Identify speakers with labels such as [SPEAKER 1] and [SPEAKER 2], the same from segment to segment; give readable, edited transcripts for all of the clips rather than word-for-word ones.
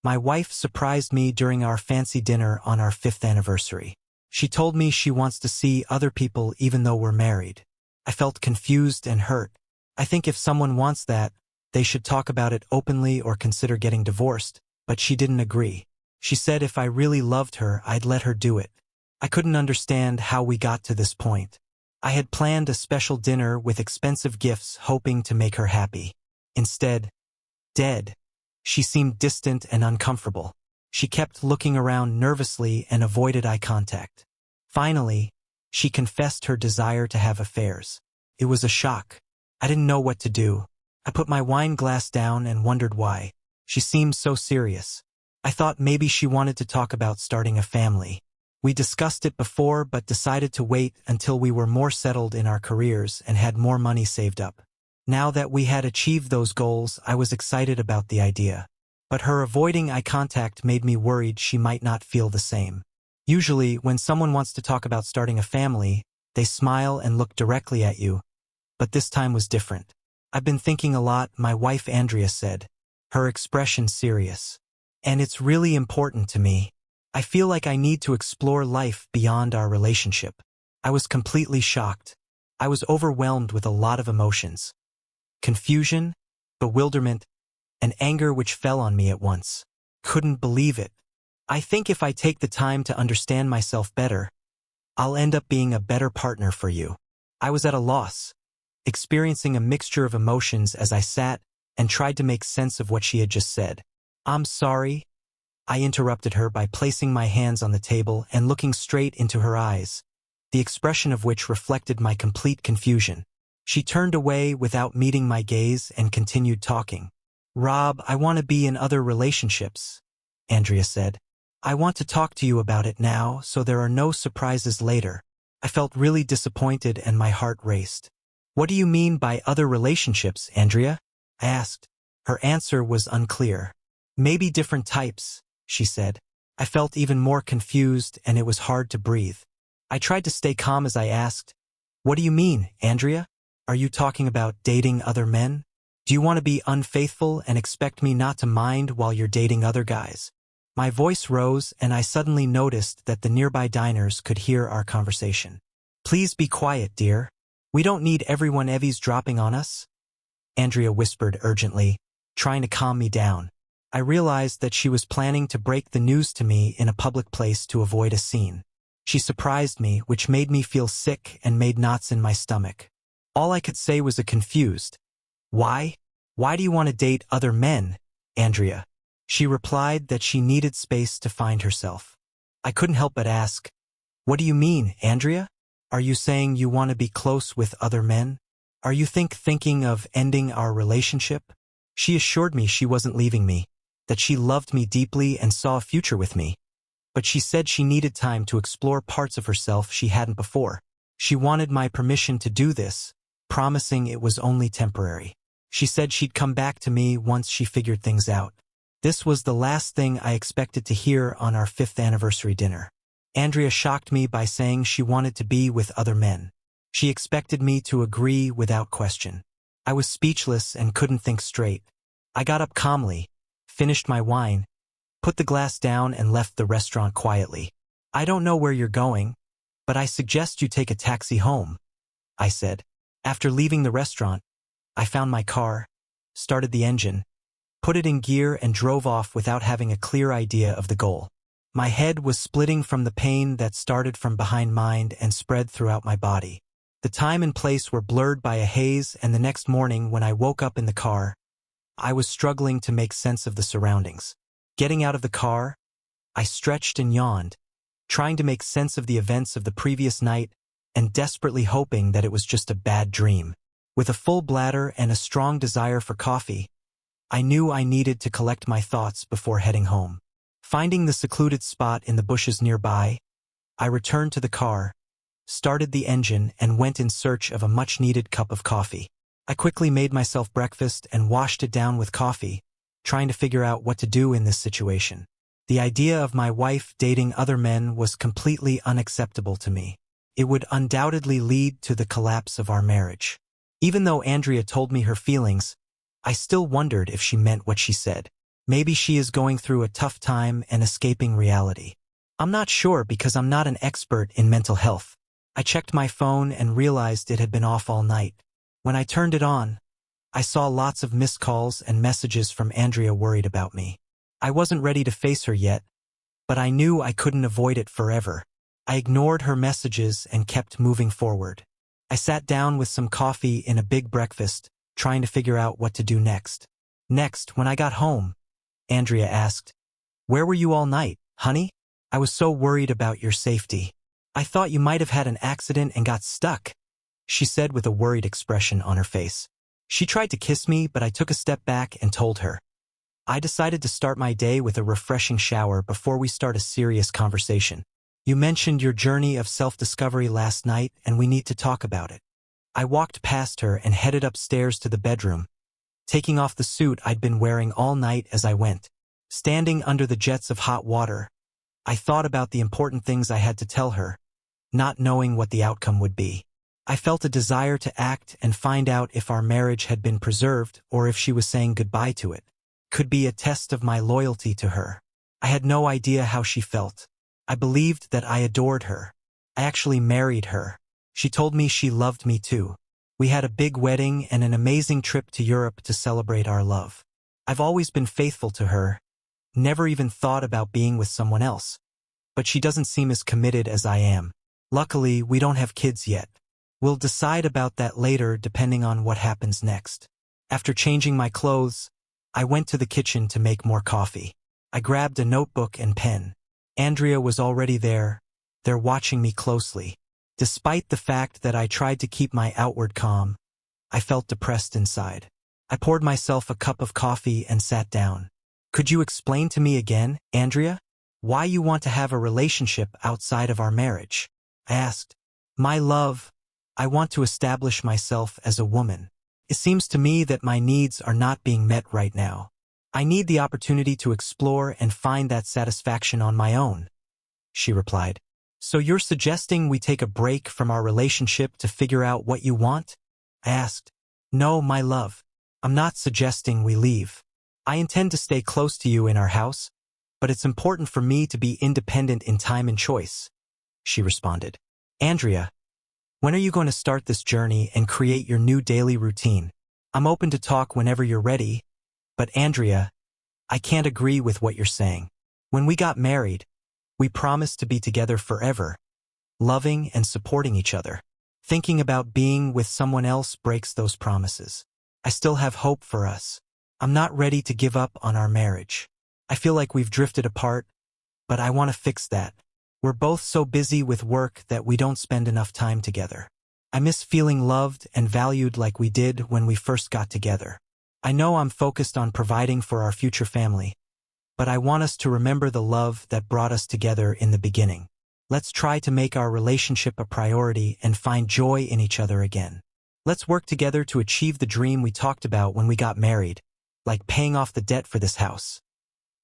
[SPEAKER 1] My wife surprised me during our fancy dinner on our 5th anniversary. She told me she wants to see other people even though we're married. I felt confused and hurt. I think if someone wants that, they should talk about it openly or consider getting divorced, but she didn't agree. She said if I really loved her, I'd let her do it. I couldn't understand how we got to this point. I had planned a special dinner with expensive gifts hoping to make her happy. Instead, dead. She seemed distant and uncomfortable. She kept looking around nervously and avoided eye contact. Finally, she confessed her desire to have affairs. It was a shock. I didn't know what to do. I put my wine glass down and wondered why. She seemed so serious. I thought maybe she wanted to talk about starting a family. We discussed it before but decided to wait until we were more settled in our careers and had more money saved up. Now that we had achieved those goals, I was excited about the idea. But her avoiding eye contact made me worried she might not feel the same. Usually, when someone wants to talk about starting a family, they smile and look directly at you. But this time was different. I've been thinking a lot, my wife Andrea said, her expression serious. And it's really important to me. I feel like I need to explore life beyond our relationship. I was completely shocked. I was overwhelmed with a lot of emotions. Confusion, bewilderment, and anger which fell on me at once. Couldn't believe it. I think if I take the time to understand myself better, I'll end up being a better partner for you. I was at a loss, experiencing a mixture of emotions as I sat and tried to make sense of what she had just said. I'm sorry, I interrupted her by placing my hands on the table and looking straight into her eyes, the expression of which reflected my complete confusion. She turned away without meeting my gaze and continued talking. Rob, I want to be in other relationships, Andrea said. I want to talk to you about it now so there are no surprises later. I felt really disappointed and my heart raced. What do you mean by other relationships, Andrea? I asked. Her answer was unclear. Maybe different types, she said. I felt even more confused and it was hard to breathe. I tried to stay calm as I asked, what do you mean, Andrea? Are you talking about dating other men? Do you want to be unfaithful and expect me not to mind while you're dating other guys? My voice rose and I suddenly noticed that the nearby diners could hear our conversation. Please be quiet, dear. We don't need everyone eavesdropping on us, Andrea whispered urgently, trying to calm me down. I realized that she was planning to break the news to me in a public place to avoid a scene. She surprised me, which made me feel sick and made knots in my stomach. All I could say was a confused, Why? Why do you want to date other men, Andrea? She replied that she needed space to find herself. I couldn't help but ask, what do you mean, Andrea? Are you saying you want to be close with other men? Are you thinking of ending our relationship? She assured me she wasn't leaving me, that she loved me deeply and saw a future with me. But she said she needed time to explore parts of herself she hadn't before. She wanted my permission to do this, promising it was only temporary. She said she'd come back to me once she figured things out. This was the last thing I expected to hear on our 5th anniversary dinner. Andrea shocked me by saying she wanted to be with other men. She expected me to agree without question. I was speechless and couldn't think straight. I got up calmly, finished my wine, put the glass down and left the restaurant quietly. I don't know where you're going, but I suggest you take a taxi home, I said. After leaving the restaurant, I found my car, started the engine, put it in gear and drove off without having a clear idea of the goal. My head was splitting from the pain that started from behind mine and spread throughout my body. The time and place were blurred by a haze, and the next morning when I woke up in the car, I was struggling to make sense of the surroundings. Getting out of the car, I stretched and yawned, trying to make sense of the events of the previous night and desperately hoping that it was just a bad dream. With a full bladder and a strong desire for coffee, I knew I needed to collect my thoughts before heading home. Finding the secluded spot in the bushes nearby, I returned to the car, started the engine and went in search of a much-needed cup of coffee. I quickly made myself breakfast and washed it down with coffee, trying to figure out what to do in this situation. The idea of my wife dating other men was completely unacceptable to me. It would undoubtedly lead to the collapse of our marriage. Even though Andrea told me her feelings, I still wondered if she meant what she said. Maybe she is going through a tough time and escaping reality. I'm not sure because I'm not an expert in mental health. I checked my phone and realized it had been off all night. When I turned it on, I saw lots of missed calls and messages from Andrea worried about me. I wasn't ready to face her yet, but I knew I couldn't avoid it forever. I ignored her messages and kept moving forward. I sat down with some coffee in a big breakfast, trying to figure out what to do next. Next, when I got home, Andrea asked, "Where were you all night, honey? I was so worried about your safety. I thought you might have had an accident and got stuck," she said with a worried expression on her face. She tried to kiss me, but I took a step back and told her, "I decided to start my day with a refreshing shower before we start a serious conversation. You mentioned your journey of self-discovery last night, and we need to talk about it." I walked past her and headed upstairs to the bedroom, taking off the suit I'd been wearing all night as I went. Standing under the jets of hot water, I thought about the important things I had to tell her, not knowing what the outcome would be. I felt a desire to act and find out if our marriage had been preserved or if she was saying goodbye to it. Could be a test of my loyalty to her. I had no idea how she felt. I believed that I adored her. I actually married her. She told me she loved me too. We had a big wedding and an amazing trip to Europe to celebrate our love. I've always been faithful to her, never even thought about being with someone else. But she doesn't seem as committed as I am. Luckily, we don't have kids yet. We'll decide about that later depending on what happens next. After changing my clothes, I went to the kitchen to make more coffee. I grabbed a notebook and pen. Andrea was already there watching me closely. Despite the fact that I tried to keep my outward calm, I felt depressed inside. I poured myself a cup of coffee and sat down. "Could you explain to me again, Andrea, why you want to have a relationship outside of our marriage?" I asked. "My love, I want to establish myself as a woman. It seems to me that my needs are not being met right now. I need the opportunity to explore and find that satisfaction on my own," she replied. "So you're suggesting we take a break from our relationship to figure out what you want?" I asked. "No, my love. I'm not suggesting we leave. I intend to stay close to you in our house, but it's important for me to be independent in time and choice," she responded. "Andrea, when are you going to start this journey and create your new daily routine? I'm open to talk whenever you're ready, but Andrea, I can't agree with what you're saying. When we got married, we promised to be together forever, loving and supporting each other. Thinking about being with someone else breaks those promises. I still have hope for us. I'm not ready to give up on our marriage. I feel like we've drifted apart, but I want to fix that. We're both so busy with work that we don't spend enough time together. I miss feeling loved and valued like we did when we first got together. I know I'm focused on providing for our future family, but I want us to remember the love that brought us together in the beginning. Let's try to make our relationship a priority and find joy in each other again. Let's work together to achieve the dream we talked about when we got married, like paying off the debt for this house,"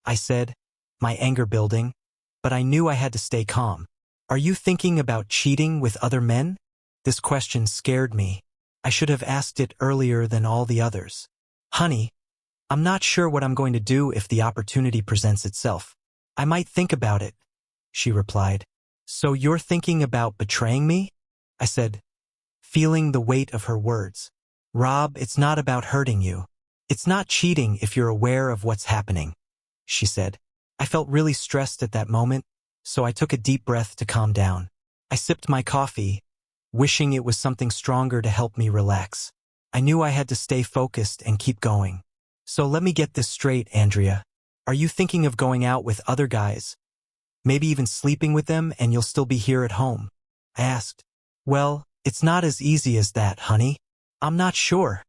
[SPEAKER 1] I said, my anger building, but I knew I had to stay calm. "Are you thinking about cheating with other men?" This question scared me. I should have asked it earlier than all the others. "Honey, I'm not sure what I'm going to do if the opportunity presents itself. I might think about it," she replied. "So you're thinking about betraying me?" I said, feeling the weight of her words. "Rob, it's not about hurting you. It's not cheating if you're aware of what's happening," she said. I felt really stressed at that moment, so I took a deep breath to calm down. I sipped my coffee, wishing it was something stronger to help me relax. I knew I had to stay focused and keep going. "So let me get this straight, Andrea. Are you thinking of going out with other guys? Maybe even sleeping with them and you'll still be here at home?" I asked. "Well, it's not as easy as that, honey. I'm not sure,"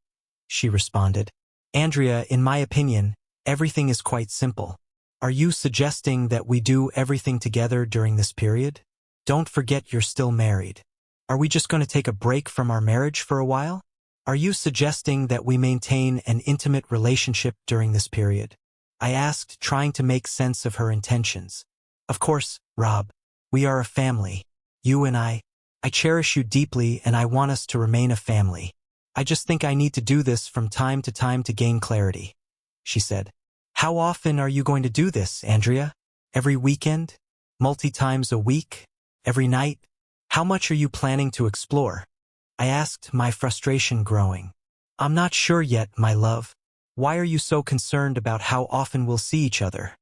[SPEAKER 1] she responded. "Andrea, in my opinion, everything is quite simple. Are you suggesting that we do everything together during this period? Don't forget you're still married. Are we just going to take a break from our marriage for a while? Are you suggesting that we maintain an intimate relationship during this period?" I asked, trying to make sense of her intentions. "Of course, Rob. We are a family. You and I cherish you deeply and I want us to remain a family. I just think I need to do this from time to time to gain clarity," she said. How often are you going to do this, Andrea? Every weekend? Multi-times a week? Every night? How much are you planning to explore? I asked, my frustration growing. I'm not sure yet, my love. Why are you so concerned about how often we'll see each other?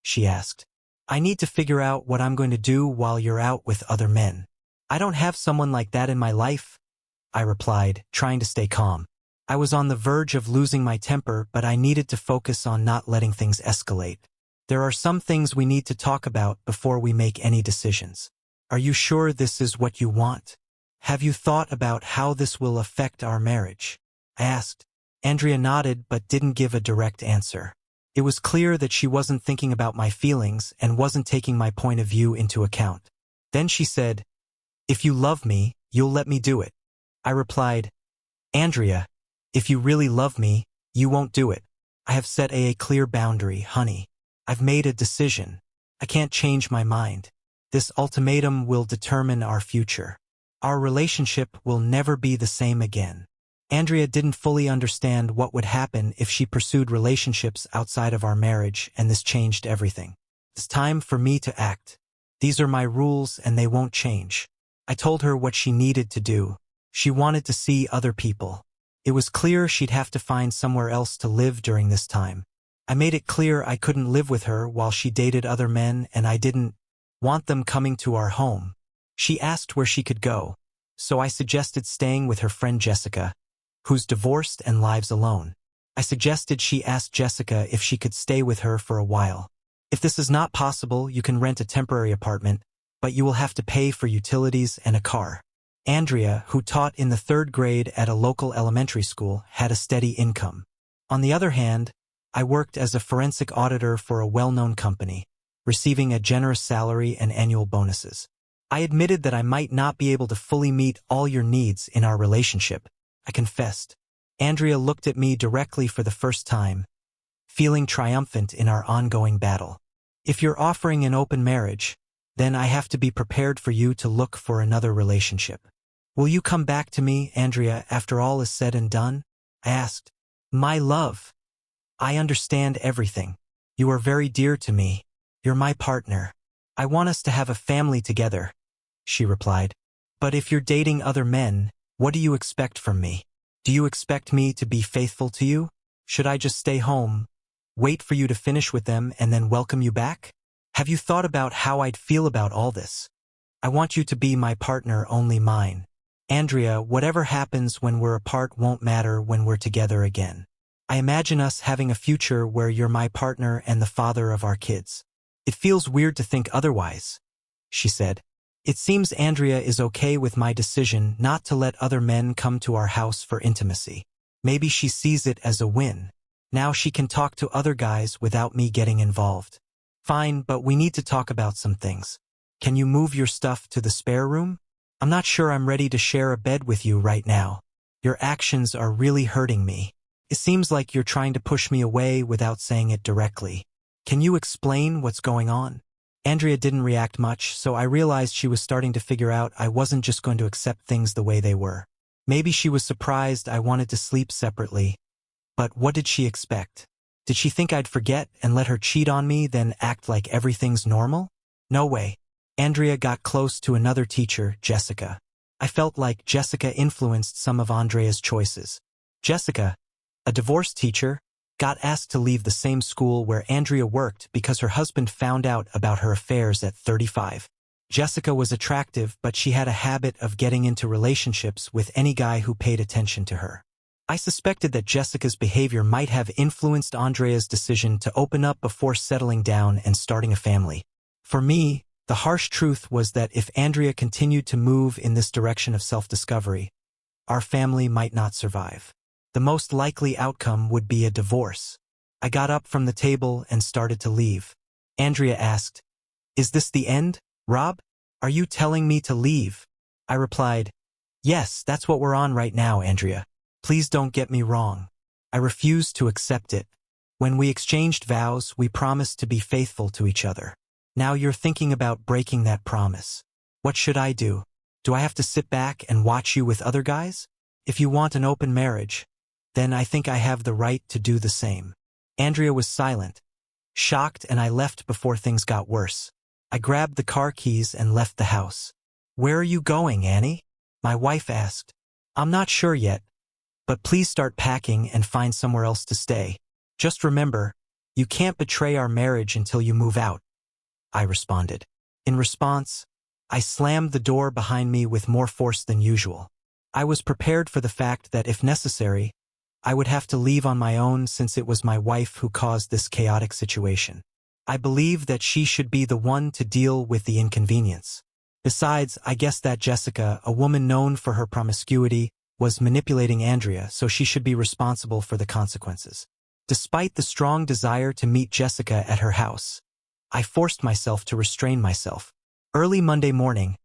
[SPEAKER 1] She asked. I need to figure out what I'm going to do while you're out with other men. I don't have someone like that in my life, I replied, trying to stay calm. I was on the verge of losing my temper, but I needed to focus on not letting things escalate. There are some things we need to talk about before we make any decisions. Are you sure this is what you want? Have you thought about how this will affect our marriage? I asked. Andrea nodded but didn't give a direct answer. It was clear that she wasn't thinking about my feelings and wasn't taking my point of view into account. Then she said, If you love me, you'll let me do it. I replied, Andrea, if you really love me, you won't do it. I have set a clear boundary, honey. I've made a decision. I can't change my mind. This ultimatum will determine our future. Our relationship will never be the same again. Andrea didn't fully understand what would happen if she pursued relationships outside of our marriage, and this changed everything. It's time for me to act. These are my rules and they won't change. I told her what she needed to do. She wanted to see other people. It was clear she'd have to find somewhere else to live during this time. I made it clear I couldn't live with her while she dated other men, and I didn't want them coming to our home. She asked where she could go, so I suggested staying with her friend Jessica, who's divorced and lives alone. I suggested she ask Jessica if she could stay with her for a while. If this is not possible, you can rent a temporary apartment, but you will have to pay for utilities and a car. Andrea, who taught in the 3rd grade at a local elementary school, had a steady income. On the other hand, I worked as a forensic auditor for a well-known company, receiving a generous salary and annual bonuses. I admitted that I might not be able to fully meet all your needs in our relationship, I confessed. Andrea looked at me directly for the first time, feeling triumphant in our ongoing battle. If you're offering an open marriage, then I have to be prepared for you to look for another relationship. Will you come back to me, Andrea, after all is said and done? I asked. My love, I understand everything. You are very dear to me. You're my partner. I want us to have a family together, she replied. But if you're dating other men, what do you expect from me? Do you expect me to be faithful to you? Should I just stay home, wait for you to finish with them, and then welcome you back? Have you thought about how I'd feel about all this? I want you to be my partner, only mine. Andrea, whatever happens when we're apart won't matter when we're together again. I imagine us having a future where you're my partner and the father of our kids. It feels weird to think otherwise, she said. It seems Andrea is okay with my decision not to let other men come to our house for intimacy. Maybe she sees it as a win. Now she can talk to other guys without me getting involved. Fine, but we need to talk about some things. Can you move your stuff to the spare room? I'm not sure I'm ready to share a bed with you right now. Your actions are really hurting me. It seems like you're trying to push me away without saying it directly. Can you explain what's going on? Andrea didn't react much, so I realized she was starting to figure out I wasn't just going to accept things the way they were. Maybe she was surprised I wanted to sleep separately. But what did she expect? Did she think I'd forget and let her cheat on me, then act like everything's normal? No way. Andrea got close to another teacher, Jessica. I felt like Jessica influenced some of Andrea's choices. Jessica, a divorced teacher, got asked to leave the same school where Andrea worked because her husband found out about her affairs at 35. Jessica was attractive, but she had a habit of getting into relationships with any guy who paid attention to her. I suspected that Jessica's behavior might have influenced Andrea's decision to open up before settling down and starting a family. For me, the harsh truth was that if Andrea continued to move in this direction of self-discovery, our family might not survive. The most likely outcome would be a divorce. I got up from the table and started to leave. Andrea asked, "Is this the end, Rob? Are you telling me to leave?" I replied, "Yes, that's what we're on right now, Andrea. Please don't get me wrong. I refused to accept it. When we exchanged vows, we promised to be faithful to each other. Now you're thinking about breaking that promise. What should I do? Do I have to sit back and watch you with other guys? If you want an open marriage, then I think I have the right to do the same." Andrea was silent, shocked, and I left before things got worse. I grabbed the car keys and left the house. "Where are you going, Annie?" my wife asked. "I'm not sure yet, but please start packing and find somewhere else to stay. Just remember, you can't betray our marriage until you move out," I responded. In response, I slammed the door behind me with more force than usual. I was prepared for the fact that, if necessary, I would have to leave on my own, since it was my wife who caused this chaotic situation. I believed that she should be the one to deal with the inconvenience. Besides, I guessed that Jessica, a woman known for her promiscuity, was manipulating Andrea, so she should be responsible for the consequences. Despite the strong desire to meet Jessica at her house, I forced myself to restrain myself. Early Monday morning,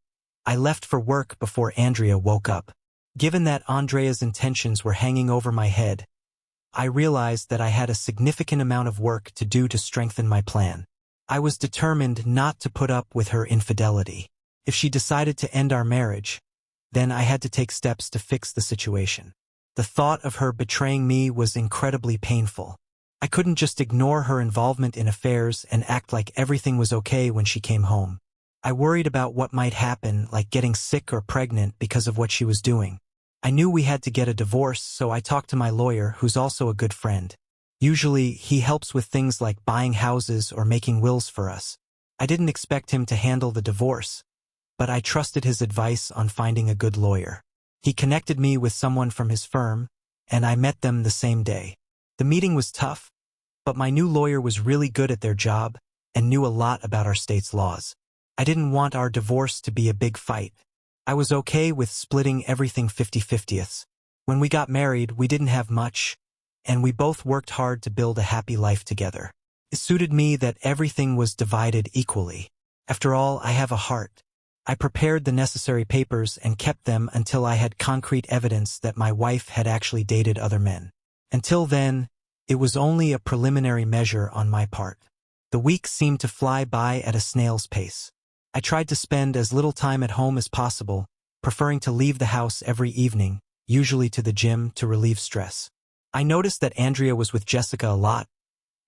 [SPEAKER 1] I left for work before Andrea woke up. Given that Andrea's intentions were hanging over my head, I realized that I had a significant amount of work to do to strengthen my plan. I was determined not to put up with her infidelity. If she decided to end our marriage, then I had to take steps to fix the situation. The thought of her betraying me was incredibly painful. I couldn't just ignore her involvement in affairs and act like everything was okay when she came home. I worried about what might happen, like getting sick or pregnant because of what she was doing. I knew we had to get a divorce, so I talked to my lawyer, who's also a good friend. Usually, he helps with things like buying houses or making wills for us. I didn't expect him to handle the divorce, but I trusted his advice on finding a good lawyer. He connected me with someone from his firm, and I met them the same day. The meeting was tough, but my new lawyer was really good at their job and knew a lot about our state's laws. I didn't want our divorce to be a big fight. I was okay with splitting everything 50-50. When we got married, we didn't have much, and we both worked hard to build a happy life together. It suited me that everything was divided equally. After all, I have a heart. I prepared the necessary papers and kept them until I had concrete evidence that my wife had actually dated other men. Until then, it was only a preliminary measure on my part. The weeks seemed to fly by at a snail's pace. I tried to spend as little time at home as possible, preferring to leave the house every evening, usually to the gym, to relieve stress. I noticed that Andrea was with Jessica a lot,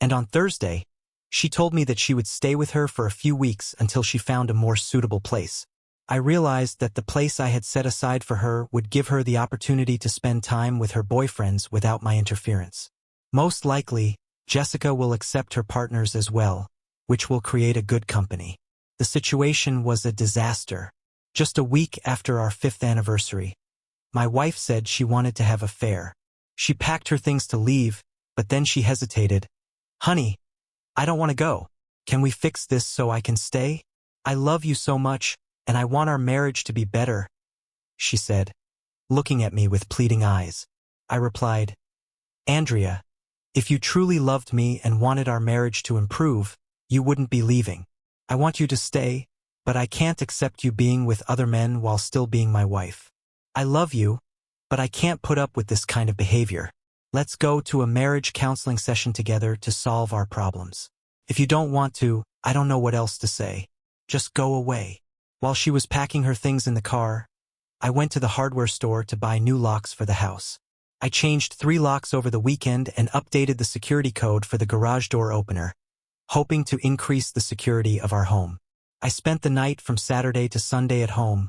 [SPEAKER 1] and on Thursday, she told me that she would stay with her for a few weeks until she found a more suitable place. I realized that the place I had set aside for her would give her the opportunity to spend time with her boyfriends without my interference. Most likely, Jessica will accept her partners as well, which will create a good company. The situation was a disaster. Just a week after our 5th anniversary, my wife said she wanted to have a fair. She packed her things to leave, but then she hesitated. "Honey, I don't want to go. Can we fix this so I can stay? I love you so much, and I want our marriage to be better," she said, looking at me with pleading eyes. I replied, "Andrea, if you truly loved me and wanted our marriage to improve, you wouldn't be leaving. I want you to stay, but I can't accept you being with other men while still being my wife. I love you, but I can't put up with this kind of behavior. Let's go to a marriage counseling session together to solve our problems. If you don't want to, I don't know what else to say. Just go away." While she was packing her things in the car, I went to the hardware store to buy new locks for the house. I changed 3 locks over the weekend and updated the security code for the garage door opener, hoping to increase the security of our home. I spent the night from Saturday to Sunday at home,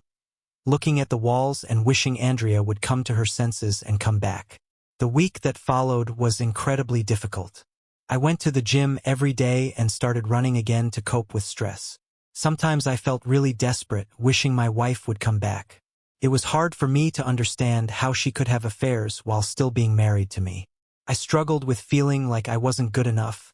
[SPEAKER 1] looking at the walls and wishing Andrea would come to her senses and come back. The week that followed was incredibly difficult. I went to the gym every day and started running again to cope with stress. Sometimes I felt really desperate, wishing my wife would come back. It was hard for me to understand how she could have affairs while still being married to me. I struggled with feeling like I wasn't good enough,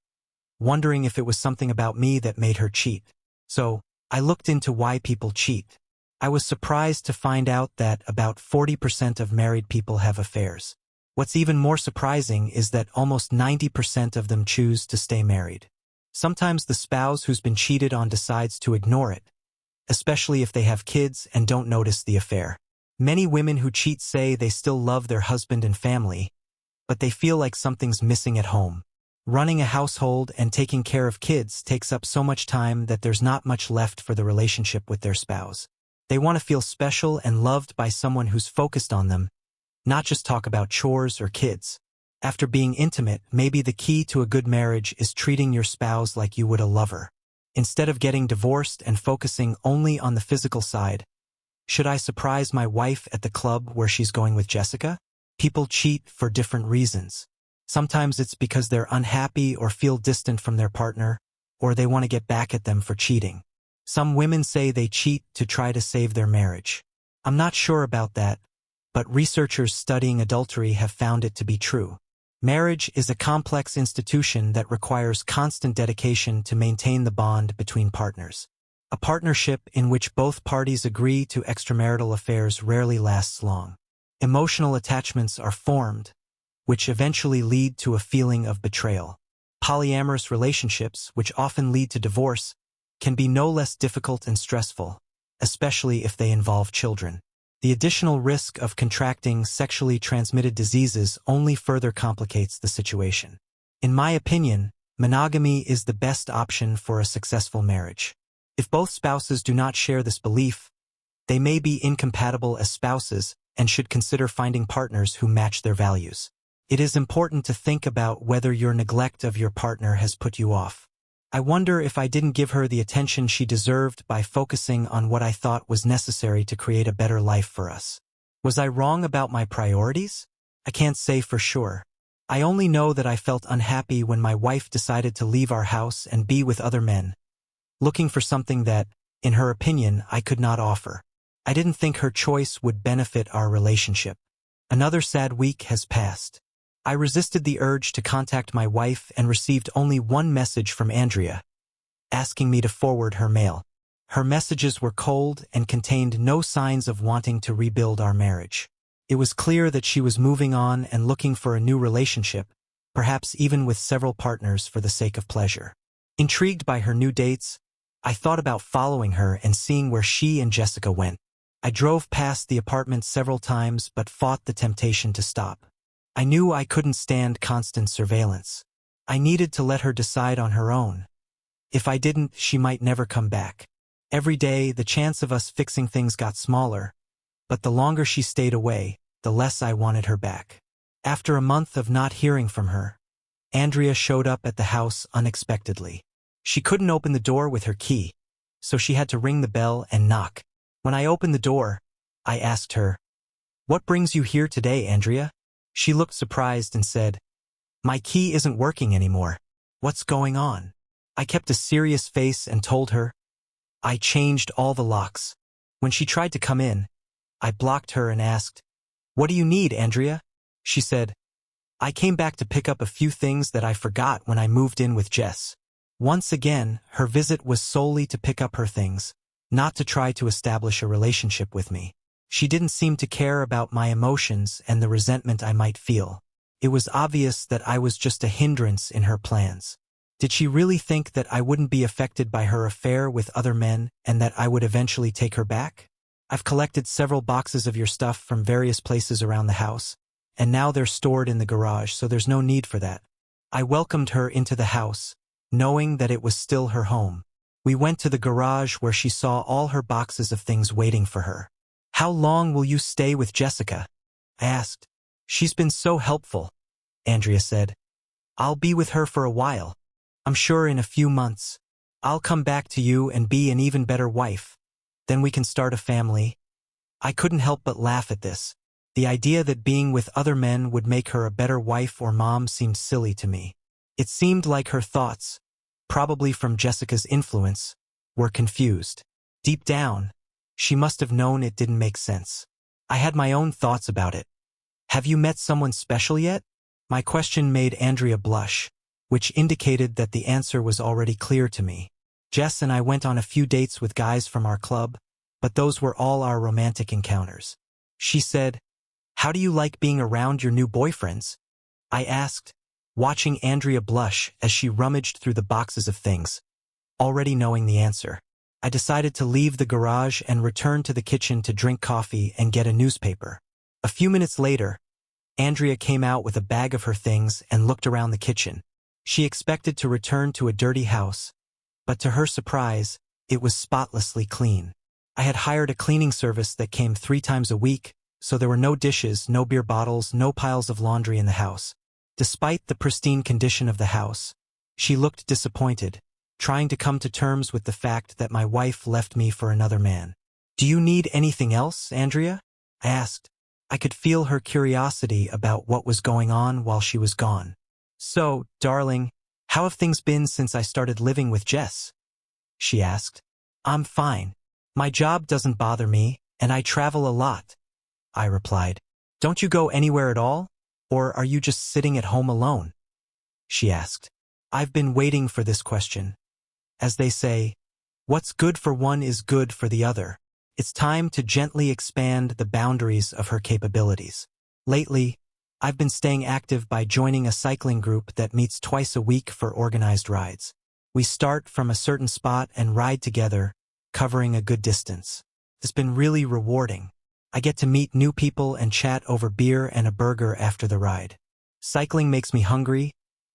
[SPEAKER 1] wondering if it was something about me that made her cheat. So, I looked into why people cheat. I was surprised to find out that about 40% of married people have affairs. What's even more surprising is that almost 90% of them choose to stay married. Sometimes the spouse who's been cheated on decides to ignore it, especially if they have kids and don't notice the affair. Many women who cheat say they still love their husband and family, but they feel like something's missing at home. Running a household and taking care of kids takes up so much time that there's not much left for the relationship with their spouse. They want to feel special and loved by someone who's focused on them, not just talk about chores or kids. After being intimate, maybe the key to a good marriage is treating your spouse like you would a lover. Instead of getting divorced and focusing only on the physical side, should I surprise my wife at the club where she's going with Jessica? People cheat for different reasons. Sometimes it's because they're unhappy or feel distant from their partner, or they want to get back at them for cheating. Some women say they cheat to try to save their marriage. I'm not sure about that, but researchers studying adultery have found it to be true. Marriage is a complex institution that requires constant dedication to maintain the bond between partners. A partnership in which both parties agree to extramarital affairs rarely lasts long. Emotional attachments are formed, which eventually lead to a feeling of betrayal. Polyamorous relationships, which often lead to divorce, can be no less difficult and stressful, especially if they involve children. The additional risk of contracting sexually transmitted diseases only further complicates the situation. In my opinion, monogamy is the best option for a successful marriage. If both spouses do not share this belief, they may be incompatible as spouses and should consider finding partners who match their values. It is important to think about whether your neglect of your partner has put you off. I wonder if I didn't give her the attention she deserved by focusing on what I thought was necessary to create a better life for us. Was I wrong about my priorities? I can't say for sure. I only know that I felt unhappy when my wife decided to leave our house and be with other men, looking for something that, in her opinion, I could not offer. I didn't think her choice would benefit our relationship. Another sad week has passed. I resisted the urge to contact my wife and received only one message from Andrea, asking me to forward her mail. Her messages were cold and contained no signs of wanting to rebuild our marriage. It was clear that she was moving on and looking for a new relationship, perhaps even with several partners for the sake of pleasure. Intrigued by her new dates, I thought about following her and seeing where she and Jessica went. I drove past the apartment several times but fought the temptation to stop. I knew I couldn't stand constant surveillance. I needed to let her decide on her own. If I didn't, she might never come back. Every day, the chance of us fixing things got smaller, but the longer she stayed away, the less I wanted her back. After a month of not hearing from her, Andrea showed up at the house unexpectedly. She couldn't open the door with her key, so she had to ring the bell and knock. When I opened the door, I asked her, "What brings you here today, Andrea?" She looked surprised and said, "My key isn't working anymore. What's going on?" I kept a serious face and told her, "I changed all the locks." When she tried to come in, I blocked her and asked, "What do you need, Andrea?" She said, "I came back to pick up a few things that I forgot when I moved in with Jess." Once again, her visit was solely to pick up her things, not to try to establish a relationship with me. She didn't seem to care about my emotions and the resentment I might feel. It was obvious that I was just a hindrance in her plans. Did she really think that I wouldn't be affected by her affair with other men and that I would eventually take her back? "I've collected several boxes of your stuff from various places around the house, and now they're stored in the garage, so there's no need for that." I welcomed her into the house, knowing that it was still her home. We went to the garage where she saw all her boxes of things waiting for her. "How long will you stay with Jessica?" I asked. "She's been so helpful," Andrea said. "I'll be with her for a while. I'm sure in a few months. I'll come back to you and be an even better wife. Then we can start a family." I couldn't help but laugh at this. The idea that being with other men would make her a better wife or mom seemed silly to me. It seemed like her thoughts, probably from Jessica's influence, were confused. Deep down, she must have known it didn't make sense. I had my own thoughts about it. "Have you met someone special yet?" My question made Andrea blush, which indicated that the answer was already clear to me. Jess and I went on a few dates with guys from our club, but those were all our romantic encounters. She said, "How do you like being around your new boyfriends?" I asked, watching Andrea blush as she rummaged through the boxes of things. Already knowing the answer, I decided to leave the garage and return to the kitchen to drink coffee and get a newspaper. A few minutes later, Andrea came out with a bag of her things and looked around the kitchen. She expected to return to a dirty house, but to her surprise, it was spotlessly clean. I had hired a cleaning service that came 3 times a week, so there were no dishes, no beer bottles, no piles of laundry in the house. Despite the pristine condition of the house, she looked disappointed, trying to come to terms with the fact that my wife left me for another man. "Do you need anything else, Andrea?" I asked. I could feel her curiosity about what was going on while she was gone. "So, darling, how have things been since I started living with Jess?" she asked. "I'm fine. My job doesn't bother me, and I travel a lot," I replied. "Don't you go anywhere at all? Or are you just sitting at home alone?" she asked. I've been waiting for this question. As they say, what's good for one is good for the other. It's time to gently expand the boundaries of her capabilities. Lately, I've been staying active by joining a cycling group that meets twice a week for organized rides. We start from a certain spot and ride together, covering a good distance. It's been really rewarding. I get to meet new people and chat over beer and a burger after the ride. Cycling makes me hungry,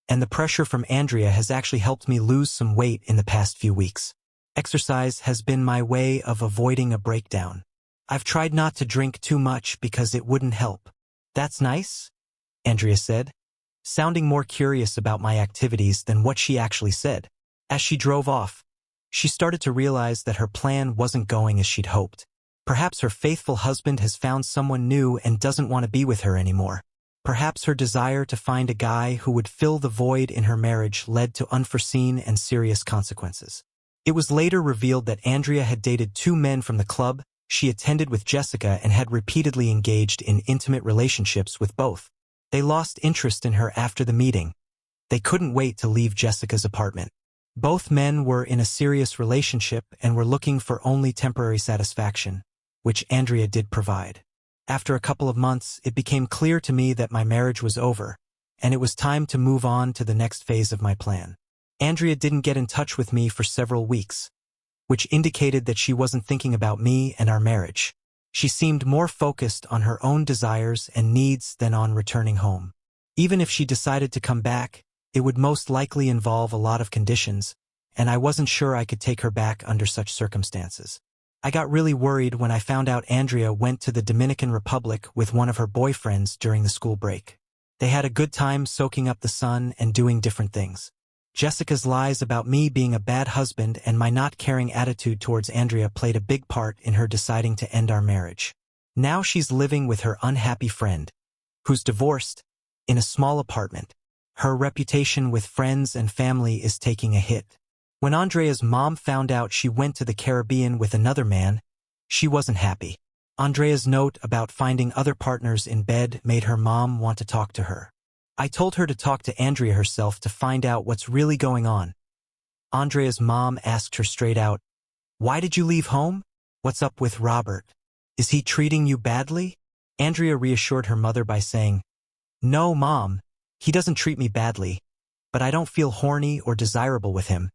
[SPEAKER 1] and the pressure from Andrea has actually helped me lose some weight in the past few weeks. Exercise has been my way of avoiding a breakdown. I've tried not to drink too much because it wouldn't help. "That's nice," Andrea said, sounding more curious about my activities than what she actually said. As she drove off, she started to realize that her plan wasn't going as she'd hoped. Perhaps her faithful husband has found someone new and doesn't want to be with her anymore. Perhaps her desire to find a guy who would fill the void in her marriage led to unforeseen and serious consequences. It was later revealed that Andrea had dated 2 men from the club she attended with Jessica and had repeatedly engaged in intimate relationships with both. They lost interest in her after the meeting. They couldn't wait to leave Jessica's apartment. Both men were in a serious relationship and were looking for only temporary satisfaction, which Andrea did provide. After a couple of months, it became clear to me that my marriage was over, and it was time to move on to the next phase of my plan. Andrea didn't get in touch with me for several weeks, which indicated that she wasn't thinking about me and our marriage. She seemed more focused on her own desires and needs than on returning home. Even if she decided to come back, it would most likely involve a lot of conditions, and I wasn't sure I could take her back under such circumstances. I got really worried when I found out Andrea went to the Dominican Republic with one of her boyfriends during the school break. They had a good time soaking up the sun and doing different things. Jessica's lies about me being a bad husband and my not caring attitude towards Andrea played a big part in her deciding to end our marriage. Now she's living with her unhappy friend, who's divorced, in a small apartment. Her reputation with friends and family is taking a hit. When Andrea's mom found out she went to the Caribbean with another man, she wasn't happy. Andrea's note about finding other partners in bed made her mom want to talk to her. I told her to talk to Andrea herself to find out what's really going on. Andrea's mom asked her straight out, "Why did you leave home? What's up with Robert? Is he treating you badly?" Andrea reassured her mother by saying, "No, Mom, he doesn't treat me badly, but I don't feel horny or desirable with him,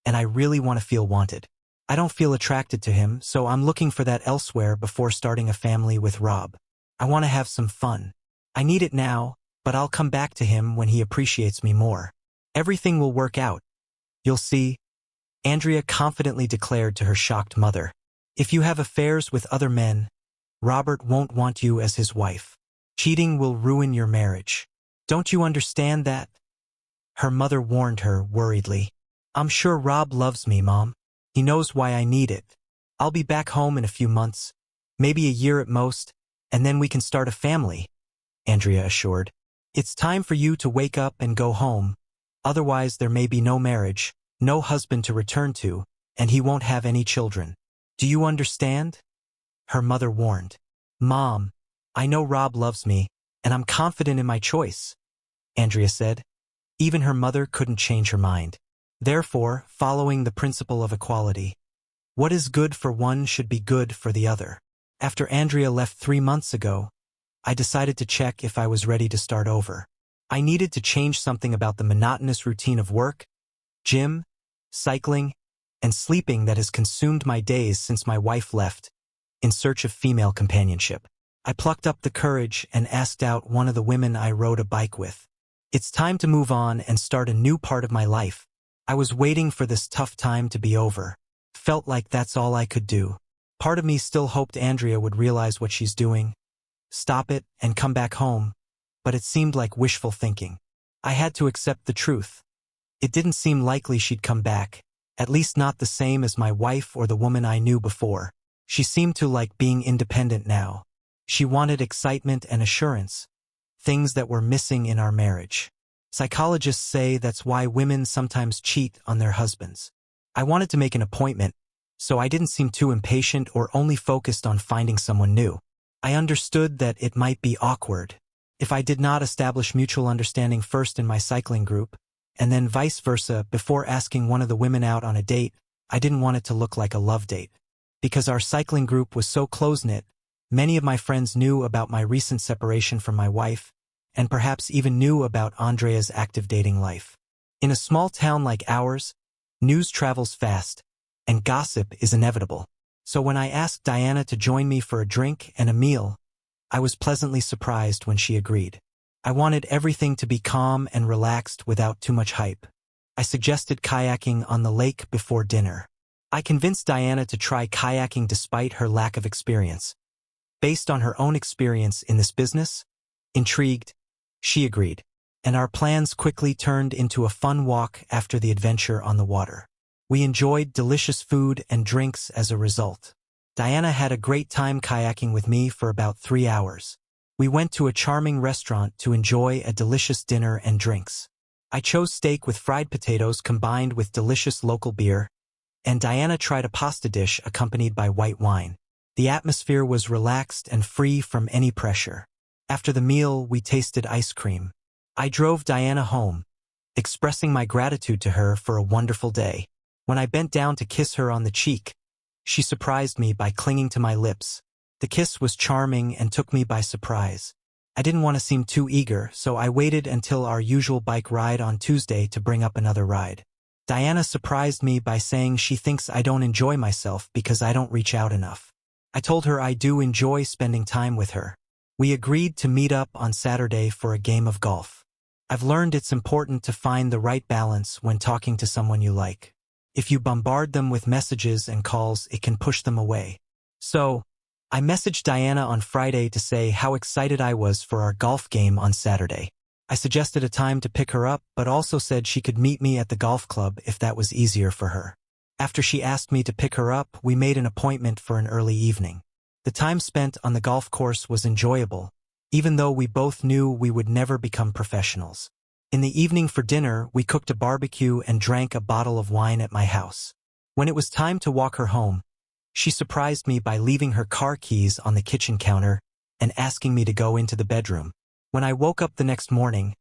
[SPEAKER 1] and I really want to feel wanted. I don't feel attracted to him, so I'm looking for that elsewhere before starting a family with Rob. I want to have some fun. I need it now, but I'll come back to him when he appreciates me more. Everything will work out. You'll see," Andrea confidently declared to her shocked mother. "If you have affairs with other men, Robert won't want you as his wife. Cheating will ruin your marriage. Don't you understand that?" Her mother warned her worriedly. "I'm sure Rob loves me, Mom. He knows why I need it. I'll be back home in a few months, maybe a year at most, and then we can start a family," Andrea assured. "It's time for you to wake up and go home. Otherwise there may be no marriage, no husband to return to, and he won't have any children. Do you understand?" Her mother warned. "Mom, I know Rob loves me, and I'm confident in my choice," Andrea said. Even her mother couldn't change her mind. Therefore, following the principle of equality, what is good for one should be good for the other. After Andrea left 3 months ago, I decided to check if I was ready to start over. I needed to change something about the monotonous routine of work, gym, cycling, and sleeping that has consumed my days since my wife left, in search of female companionship. I plucked up the courage and asked out one of the women I rode a bike with. It's time to move on and start a new part of my life. I was waiting for this tough time to be over. Felt like that's all I could do. Part of me still hoped Andrea would realize what she's doing, stop it, and come back home, but it seemed like wishful thinking. I had to accept the truth. It didn't seem likely she'd come back, at least not the same as my wife or the woman I knew before. She seemed to like being independent now. She wanted excitement and assurance, things that were missing in our marriage. Psychologists say that's why women sometimes cheat on their husbands. I wanted to make an appointment, so I didn't seem too impatient or only focused on finding someone new. I understood that it might be awkward if I did not establish mutual understanding first in my cycling group, and then vice versa before asking one of the women out on a date. I didn't want it to look like a love date. Because our cycling group was so close-knit, many of my friends knew about my recent separation from my wife, and perhaps even knew about Andrea's active dating life. In a small town like ours, news travels fast, and gossip is inevitable. So when I asked Diana to join me for a drink and a meal, I was pleasantly surprised when she agreed. I wanted everything to be calm and relaxed without too much hype. I suggested kayaking on the lake before dinner. I convinced Diana to try kayaking despite her lack of experience. Based on her own experience in this business, intrigued, she agreed, and our plans quickly turned into a fun walk after the adventure on the water. We enjoyed delicious food and drinks as a result. Diana had a great time kayaking with me for about 3 hours. We went to a charming restaurant to enjoy a delicious dinner and drinks. I chose steak with fried potatoes combined with delicious local beer, and Diana tried a pasta dish accompanied by white wine. The atmosphere was relaxed and free from any pressure. After the meal, we tasted ice cream. I drove Diana home, expressing my gratitude to her for a wonderful day. When I bent down to kiss her on the cheek, she surprised me by clinging to my lips. The kiss was charming and took me by surprise. I didn't want to seem too eager, so I waited until our usual bike ride on Tuesday to bring up another ride. Diana surprised me by saying she thinks I don't enjoy myself because I don't reach out enough. I told her I do enjoy spending time with her. We agreed to meet up on Saturday for a game of golf. I've learned it's important to find the right balance when talking to someone you like. If you bombard them with messages and calls, it can push them away. So, I messaged Diana on Friday to say how excited I was for our golf game on Saturday. I suggested a time to pick her up, but also said she could meet me at the golf club if that was easier for her. After she asked me to pick her up, we made an appointment for an early evening. The time spent on the golf course was enjoyable, even though we both knew we would never become professionals. In the evening for dinner, we cooked a barbecue and drank a bottle of wine at my house. When it was time to walk her home, she surprised me by leaving her car keys on the kitchen counter and asking me to go into the bedroom. When I woke up the next morning,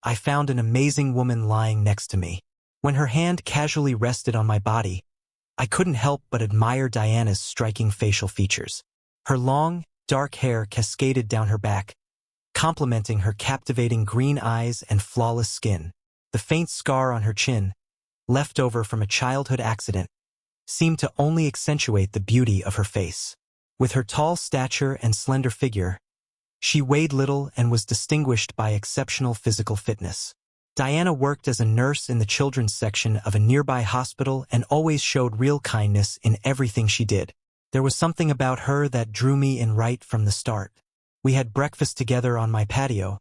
[SPEAKER 1] I found an amazing woman lying next to me. When her hand casually rested on my body, I couldn't help but admire Diana's striking facial features. Her long, dark hair cascaded down her back, complementing her captivating green eyes and flawless skin. The faint scar on her chin, left over from a childhood accident, seemed to only accentuate the beauty of her face. With her tall stature and slender figure, she weighed little and was distinguished by exceptional physical fitness. Diana worked as a nurse in the children's section of a nearby hospital and always showed real kindness in everything she did. There was something about her that drew me in right from the start. We had breakfast together on my patio,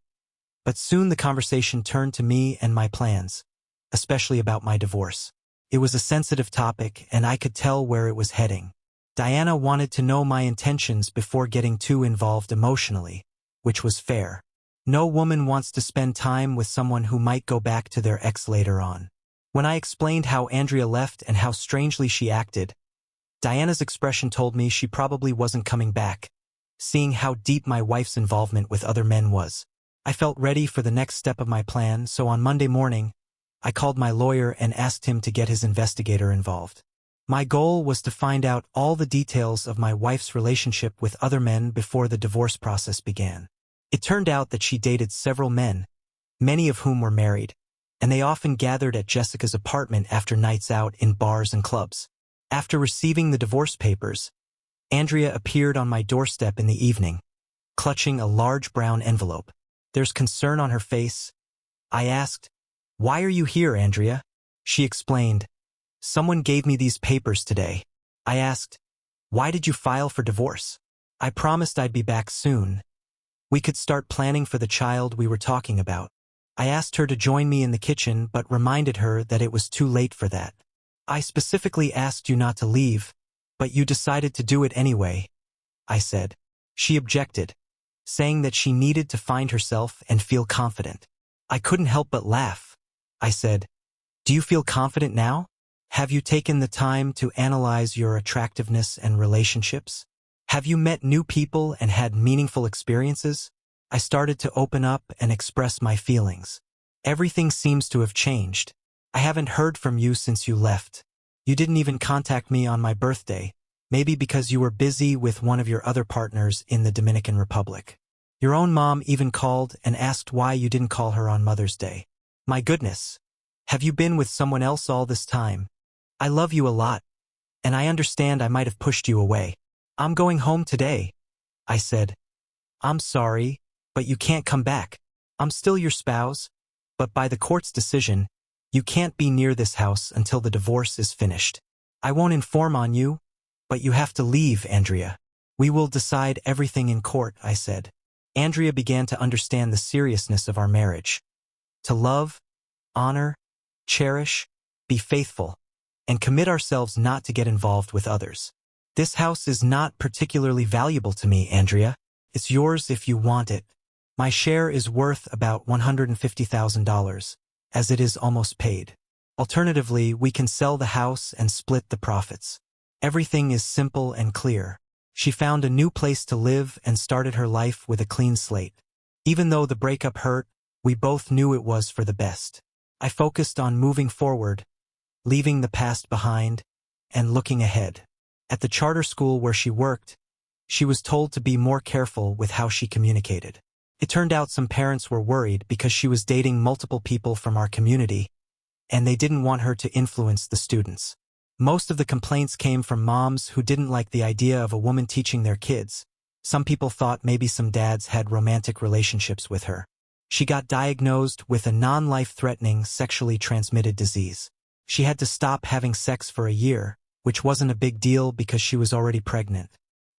[SPEAKER 1] but soon the conversation turned to me and my plans, especially about my divorce. It was a sensitive topic, and I could tell where it was heading. Diana wanted to know my intentions before getting too involved emotionally, which was fair. No woman wants to spend time with someone who might go back to their ex later on. When I explained how Andrea left and how strangely she acted, Diana's expression told me she probably wasn't coming back, seeing how deep my wife's involvement with other men was. I felt ready for the next step of my plan, so on Monday morning, I called my lawyer and asked him to get his investigator involved. My goal was to find out all the details of my wife's relationship with other men before the divorce process began. It turned out that she dated several men, many of whom were married, and they often gathered at Jessica's apartment after nights out in bars and clubs. After receiving the divorce papers, Andrea appeared on my doorstep in the evening, clutching a large brown envelope. There's concern on her face. I asked, "Why are you here, Andrea?" She explained, "Someone gave me these papers today." I asked, "Why did you file for divorce?" "I promised I'd be back soon. We could start planning for the child we were talking about." I asked her to join me in the kitchen but reminded her that it was too late for that. I specifically asked you not to leave, but you decided to do it anyway, I said. She objected, saying that she needed to find herself and feel confident. I couldn't help but laugh. I said, "Do you feel confident now? Have you taken the time to analyze your attractiveness and relationships? Have you met new people and had meaningful experiences?" I started to open up and express my feelings. "Everything seems to have changed. I haven't heard from you since you left. You didn't even contact me on my birthday, maybe because you were busy with one of your other partners in the Dominican Republic. Your own mom even called and asked why you didn't call her on Mother's Day. My goodness. Have you been with someone else all this time? I love you a lot, and I understand I might have pushed you away. I'm going home today," I said. "I'm sorry, but you can't come back. I'm still your spouse, but by the court's decision, you can't be near this house until the divorce is finished. I won't inform on you, but you have to leave, Andrea. We will decide everything in court," I said. Andrea began to understand the seriousness of our marriage. To love, honor, cherish, be faithful, and commit ourselves not to get involved with others. "This house is not particularly valuable to me, Andrea. It's yours if you want it. My share is worth about $150,000, as it is almost paid. Alternatively, we can sell the house and split the profits. Everything is simple and clear." She found a new place to live and started her life with a clean slate. Even though the breakup hurt, we both knew it was for the best. I focused on moving forward, leaving the past behind, and looking ahead. At the charter school where she worked, she was told to be more careful with how she communicated. It turned out some parents were worried because she was dating multiple people from our community, and they didn't want her to influence the students. Most of the complaints came from moms who didn't like the idea of a woman teaching their kids. Some people thought maybe some dads had romantic relationships with her. She got diagnosed with a non-life-threatening sexually transmitted disease. She had to stop having sex for a year, which wasn't a big deal because she was already pregnant.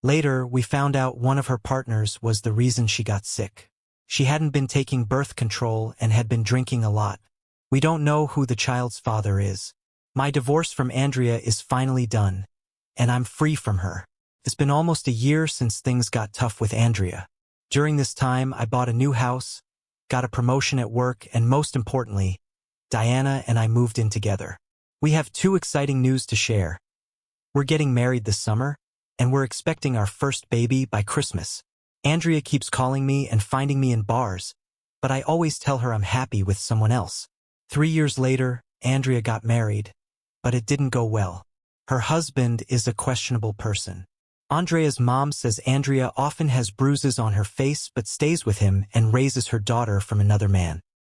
[SPEAKER 1] Later, we found out one of her partners was the reason she got sick. She hadn't been taking birth control and had been drinking a lot. We don't know who the child's father is. My divorce from Andrea is finally done, and I'm free from her. It's been almost a year since things got tough with Andrea. During this time, I bought a new house, got a promotion at work, and most importantly, Diana and I moved in together. We have 2 exciting news to share. We're getting married this summer, and we're expecting our first baby by Christmas. Andrea keeps calling me and finding me in bars, but I always tell her I'm happy with someone else. 3 years later, Andrea got married, but it didn't go well. Her husband is a questionable person. Andrea's mom says Andrea often has bruises on her face but stays with him and raises her daughter from another man.